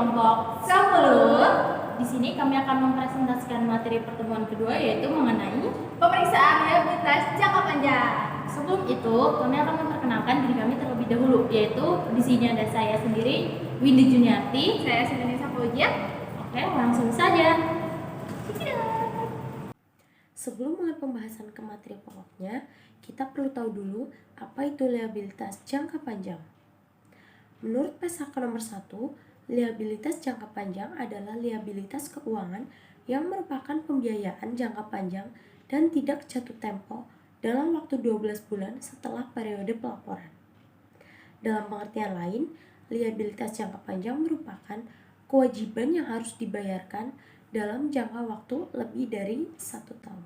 kelompok 10. Di sini kami akan mempresentasikan materi pertemuan kedua, yaitu mengenai pemeriksaan rehabilitas jangka panjang. Sebelum itu, kami akan memperkenalkan diri kami terlebih dahulu, yaitu di sini ada saya sendiri, Windy Juniarti. Saya Sinani Sapoja. Oke, langsung saja. Sebelum mulai pembahasan ke materi pokoknya, kita perlu tahu dulu apa itu liabilitas jangka panjang. Menurut Pesaka nomor 1, liabilitas jangka panjang adalah liabilitas keuangan yang merupakan pembiayaan jangka panjang dan tidak jatuh tempo dalam waktu 12 bulan setelah periode pelaporan. Dalam pengertian lain, liabilitas jangka panjang merupakan kewajiban yang harus dibayarkan dalam jangka waktu lebih dari 1 tahun.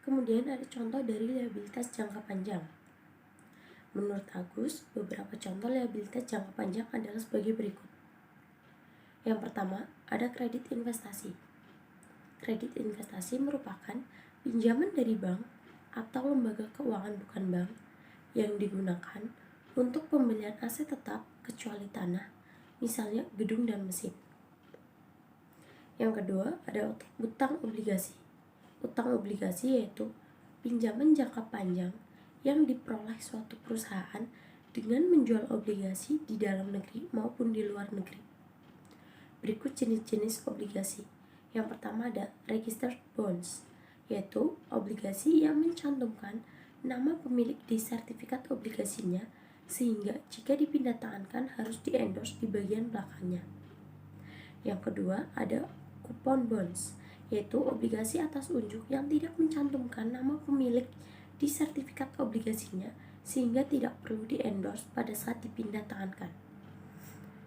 Kemudian ada contoh dari liabilitas jangka panjang. Menurut Agus, beberapa contoh liabilitas jangka panjang adalah sebagai berikut. Yang pertama, ada kredit investasi. Kredit investasi merupakan pinjaman dari bank atau lembaga keuangan bukan bank yang digunakan untuk pembelian aset tetap kecuali tanah, misalnya gedung dan mesin. Yang kedua, ada utang obligasi. Utang obligasi yaitu pinjaman jangka panjang yang diperoleh suatu perusahaan dengan menjual obligasi di dalam negeri maupun di luar negeri. Berikut jenis-jenis obligasi. Yang pertama ada registered bonds, yaitu obligasi yang mencantumkan nama pemilik di sertifikat obligasinya sehingga jika dipindah tangankan harus di-endorse di bagian belakangnya. Yang kedua ada coupon bonds, yaitu obligasi atas unjuk yang tidak mencantumkan nama pemilik di sertifikat obligasinya sehingga tidak perlu di-endorse pada saat dipindah tangankan.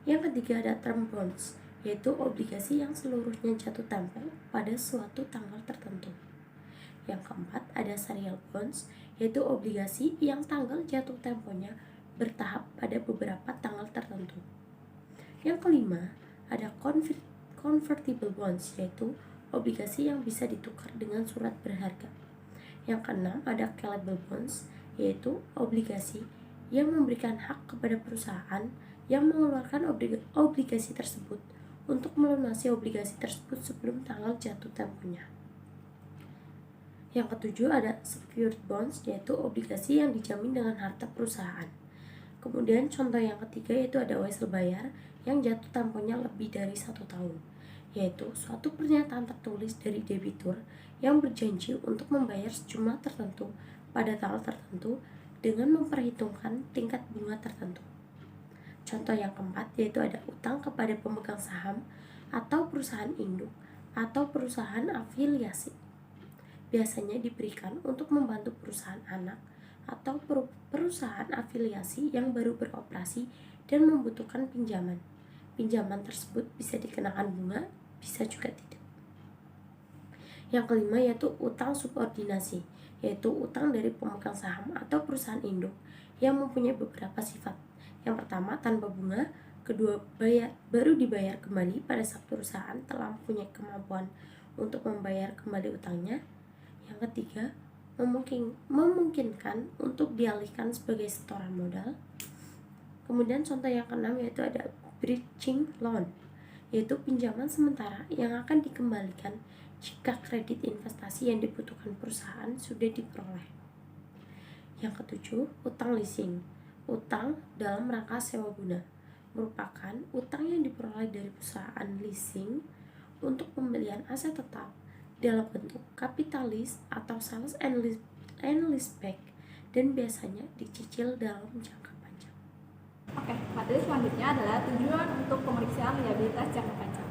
Yang ketiga ada term bonds, yaitu obligasi yang seluruhnya jatuh tempo pada suatu tanggal tertentu. Yang keempat ada serial bonds, yaitu obligasi yang tanggal jatuh temponya bertahap pada beberapa tanggal tertentu. Yang kelima ada convertible bonds, yaitu obligasi yang bisa ditukar dengan surat berharga. Yang keenam ada callable bonds, yaitu obligasi yang memberikan hak kepada perusahaan yang mengeluarkan obligasi tersebut untuk melunasi obligasi tersebut sebelum tanggal jatuh temponya. Yang ketujuh ada secured bonds, yaitu obligasi yang dijamin dengan harta perusahaan. Kemudian contoh yang ketiga yaitu ada wesel bayar yang jatuh temponya lebih dari 1 tahun, yaitu suatu pernyataan tertulis dari debitur yang berjanji untuk membayar sejumlah tertentu pada tanggal tertentu dengan memperhitungkan tingkat bunga tertentu. Contoh yang keempat yaitu ada utang kepada pemegang saham atau perusahaan induk atau perusahaan afiliasi. Biasanya diberikan untuk membantu perusahaan anak atau perusahaan afiliasi yang baru beroperasi dan membutuhkan pinjaman. Pinjaman tersebut bisa dikenakan bunga, bisa juga tidak. Yang kelima yaitu utang subordinasi, yaitu utang dari pemegang saham atau perusahaan induk yang mempunyai beberapa sifat. Yang pertama tanpa bunga, kedua baru dibayar kembali pada saat perusahaan telah mempunyai kemampuan untuk membayar kembali utangnya. Yang ketiga, memungkinkan untuk dialihkan sebagai setoran modal. Kemudian contoh yang keenam yaitu ada bridging loan, yaitu pinjaman sementara yang akan dikembalikan jika kredit investasi yang dibutuhkan perusahaan sudah diperoleh. Yang ketujuh, utang leasing. Utang dalam rangka sewa guna merupakan utang yang diperoleh dari perusahaan leasing untuk pembelian aset tetap dalam bentuk kapitalis atau sales and leaseback dan biasanya dicicil dalam jangka panjang. Oke, materi selanjutnya adalah tujuan untuk pemeriksaan liabilitas jangka panjang.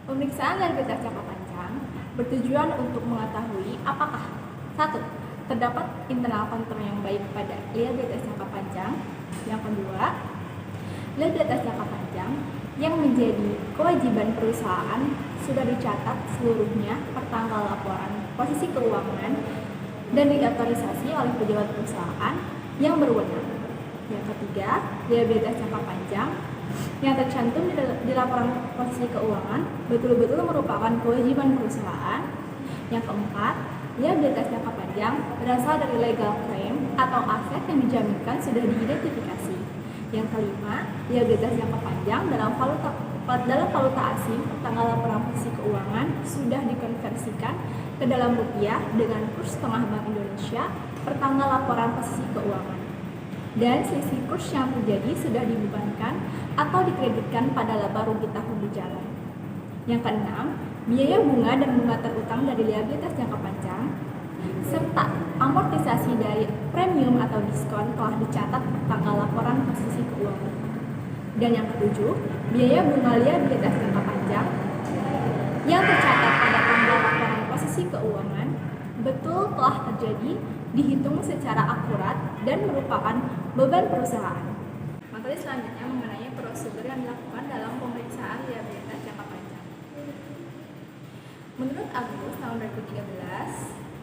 Pemeriksaan liabilitas jangka panjang bertujuan untuk mengetahui apakah 1. Terdapat internal control yang baik pada liabilitas jangka panjang. Yang kedua, liabilitas jangka panjang yang menjadi kewajiban perusahaan sudah dicatat seluruhnya per tanggal laporan posisi keuangan dan diotorisasi oleh pejabat perusahaan yang berwenang. Yang ketiga, liabilitas jangka panjang yang tercantum di laporan posisi keuangan betul-betul merupakan kewajiban perusahaan. Yang keempat, liabilitas jangka panjang berasal dari legal claim atau aset yang dijaminkan sudah diidentifikasi. Yang kelima, liabilitas jangka panjang dalam valuta asing, tanggal laporan posisi keuangan sudah dikonversikan ke dalam rupiah dengan kurs tengah Bank Indonesia per tanggal laporan posisi keuangan. Dan selisih kurs yang terjadi sudah dibebankan atau dikreditkan pada laba rugi tahun berjalan. Yang keenam, biaya bunga dan bunga terutang dari liabilitas jangka panjang serta amortisasi dari premium atau diskon telah dicatat per tanggal laporan posisi keuangan. Dan yang ketujuh, biaya bunga liabilitas jangka panjang yang tercatat pada tanggal laporan posisi keuangan betul telah terjadi, dihitung secara akurat dan merupakan beban perusahaan. Materi selanjutnya mengenai prosedur yang dilakukan dalam pemeriksaan liabilitas jangka panjang. Menurut Agus tahun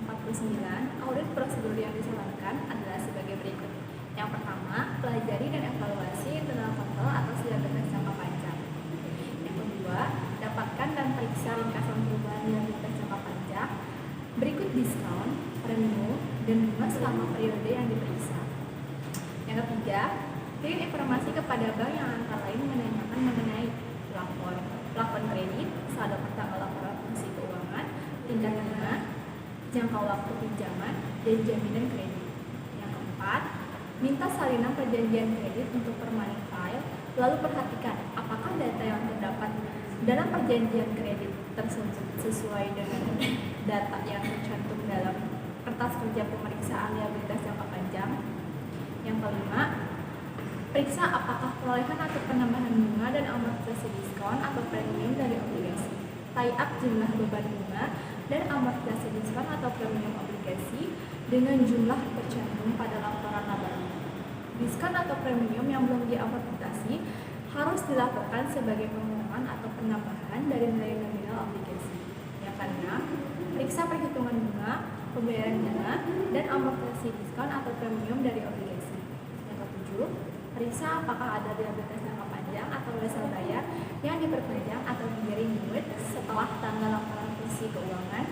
2013-49, audit prosedur yang disarankan adalah sebagai berikut. Yang pertama, pelajari dan evaluasi internal control atau liabilitas jangka panjang. Yang kedua, dapatkan dan periksa ringkasan perubahan liabilitas jangka panjang berikut diskon, premium, dan bunga selama periode yang diperiksa. Yang ketiga, kirim informasi kepada bank yang antara lain menanyakan mengenai plafon kredit, saldo per tanggal laporan fungsi keuangan, tingkat bunga, jangka waktu pinjaman, dan jaminan kredit. Yang keempat, minta salinan perjanjian kredit untuk permanent file, lalu perhatikan apakah data yang terdapat dalam perjanjian kredit tersebut sesuai dengan data yang tercantum dalam kertas kerja pemeriksaan liabilitas jangka panjang. Yang kelima, periksa apakah perolehan atau penambahan bunga dan amortisasi diskon atau premium dari obligasi, tie up jumlah beban bunga dan amortisasi diskon atau premium obligasi dengan jumlah tercantum pada laporan laba. Diskon atau premium yang belum diamortisasi harus dilakukan sebagai pengurangan atau penambahan dari nilai nominal obligasi. Yang keenam, periksa perhitungan bunga, pembayaran bunga, dan amortisasi diskon atau premium dari obligasi. Yang ketujuh, periksa apakah ada liabilitas jangka panjang atau wesel bayar yang diperpanjang atau di-renew setelah tanggal laporan posisi keuangan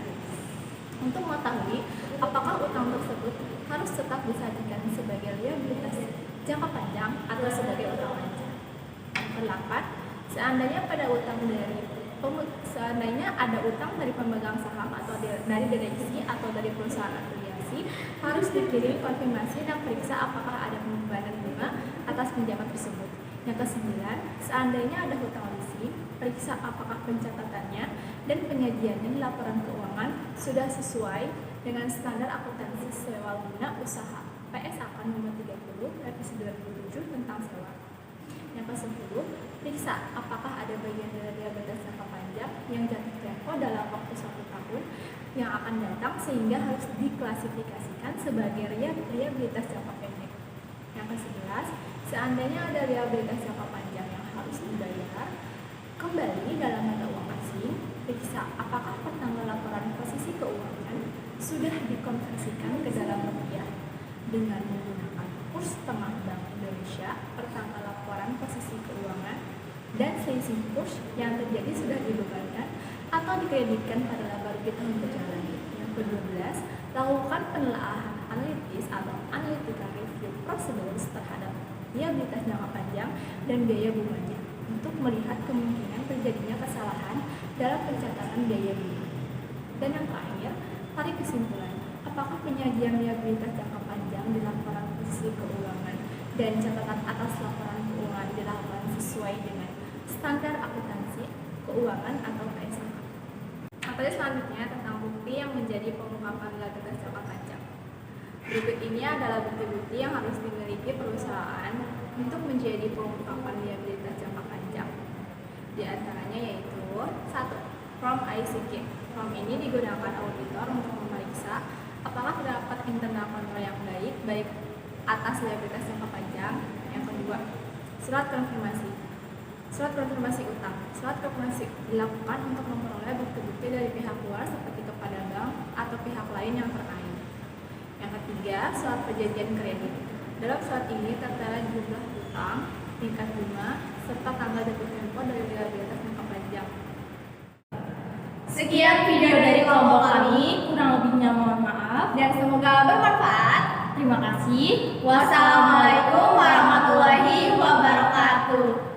untuk mengetahui apakah utang tersebut harus tetap disajikan sebagai liabilitas jangka panjang atau sebagai utang panjang. Yang seandainya ada utang dari pemegang saham atau dari direksi atau dari perusahaan afiliasi, harus dikirim konfirmasi dan periksa apakah ada pembebanan bunga atas pinjaman tersebut. Yang kesembilan, seandainya ada hutang leasing, periksa apakah pencatatannya dan penyajiannya di laporan keuangan sudah sesuai dengan standar akuntansi sewa guna usaha PSAK nomor 30 revisi 2007 tentang sewa. Yang ke-10, periksa apakah ada bagian dari liabilitas jangka panjang yang jatuh tempo dalam waktu 1 tahun yang akan datang sehingga harus diklasifikasikan sebagai liabilitas jangka pendek. Yang ke-11, seandainya ada liabilitas jangka panjang yang harus dibayar kembali dalam mata uang asing, periksa apakah pertanggal laporan posisi keuangan sudah dikonversikan ke dalam rupiah dengan menggunakan kurs tengah Bank Indonesia per tanggal laporan posisi keuangan dan selisih kurs yang terjadi sudah dibebankan atau dikreditkan pada laba rugi tahun berjalan. Yang ke-12, lakukan penelaahan analitis atau analytical review procedures terhadap liabilitas jangka panjang dan biaya bunganya untuk melihat kemungkinan terjadinya kesalahan dalam pencatatan biaya bunga. Dan yang terakhir, tarik kesimpulan, apakah penyajian liabilitas jangka panjang di laporan posisi keuangan dan catatan atas laporan keuangan dilakukan sesuai dengan standar akuntansi keuangan atau PSAK. Materi selanjutnya tentang bukti yang menjadi pengungkapan liabilitas jangka panjang. Berikut ini adalah bukti-bukti yang harus dimiliki perusahaan untuk menjadi pengungkapan liabilitas jangka panjang. Di antaranya yaitu 1. Form ICQ. Form ini digunakan auditor untuk memeriksa apakah terdapat internal kontrol yang baik atas liabilitas jangka panjang. Yang kedua, surat konfirmasi. Surat konfirmasi utang. Surat konfirmasi dilakukan untuk memperoleh bukti-bukti dari pihak luar seperti kepada bank atau pihak lain yang terkait. Yang ketiga, surat perjanjian kredit. Dalam surat ini tertera jumlah utang, tingkat bunga, serta tanggal jatuh tempo dari liabilitas jangka panjang. Sekian video dari kelompok kami, kurang lebihnya mohon maaf. Dan semoga bermanfaat. Terima kasih. Wassalamualaikum warahmatullahi wabarakatuh.